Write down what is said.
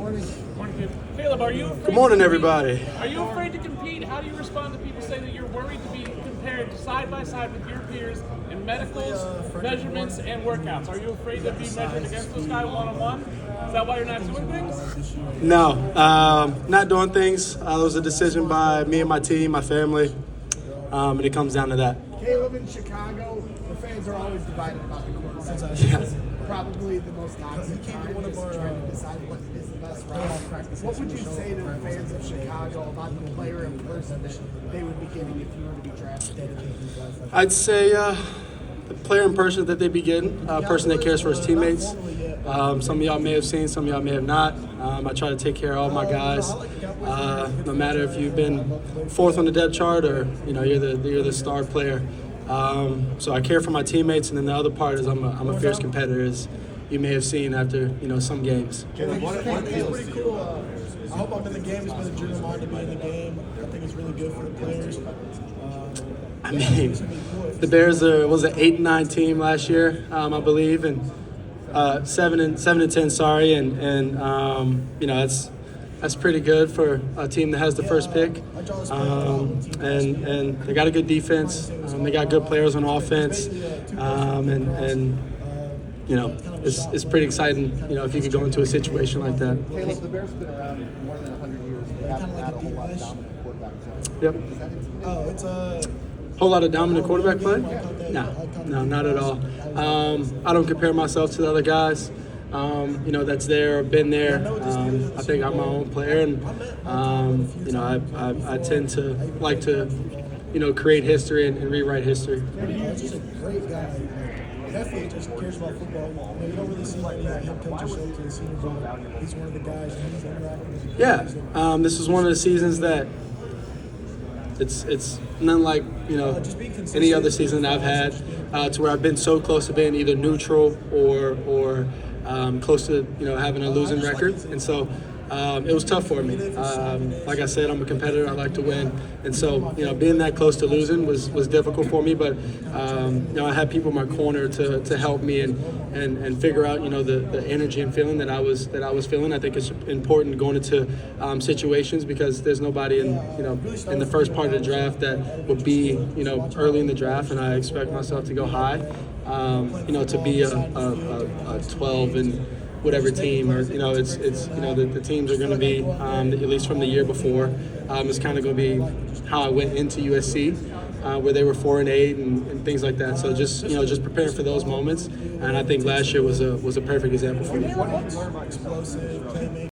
morning. Morning, Caleb, are you afraid Good morning, to everybody. Are you afraid to compete? How do you respond to people saying that you're worried to be compared side by side with your peers in medicals, measurements, and workouts? Are you afraid to be measured against those guys one-on-one? Is that why you're not doing things? No, not doing things. It was a decision by me and my team, my family, and it comes down to that. Caleb, in Chicago, the fans are always divided about the quarterback. Yeah. Probably the most toxic time is trying to decide what is the best route. What would you say to the fans of Chicago about the player in person that they would be getting if you were to be drafted? I'd say the player in person that they be getting, a person that cares for his teammates. Some of y'all may have seen, some of y'all may have not. I try to take care of all my guys, no matter if you've been fourth on the depth chart or you're the star player. So I care for my teammates, and then the other part is I'm a fierce competitor, as you may have seen after some games. What pretty cool. I hope I'm in the game. It's been a dream of mine to be in the game. I think it's really good for the players. I mean, the Bears was an 8-9 team last year, I believe, and 7-10. Sorry, and that's pretty good for a team that has the first pick. And they got a good defense. They got good players on offense, and it's pretty exciting. If you could go into a situation like that. Caleb, the Bears have been around more than 100 years. They haven't had a whole lot of dominant quarterbacks. Yep. It's a Whole lot of dominant quarterback play? No, not at all. I don't compare myself to the other guys. That's there or been there. I think I'm my own player, and I tend to like to, create history and rewrite history. He's just a great guy. Definitely just cares about football. You don't really see like him come to show to the senior bowl. He's one of the guys, and he's interacting with the players. Yeah, this is one of the seasons that it's none like any other season I've had, to where I've been so close to being either neutral or close to having a losing record, and so it was tough for me. Like I said, I'm a competitor. I like to win, and so being that close to losing was difficult for me. But I had people in my corner to help me and figure out the energy and feeling that I was feeling. I think it's important going into situations, because there's nobody in the first part of the draft that would be early in the draft, and I expect myself to go high. To be a 12 and whatever team, or it's the teams are going to be at least from the year before. It's kind of going to be how I went into USC, where they were 4-8 and things like that. So just preparing for those moments, and I think last year was a perfect example for me. Explosive playmaker.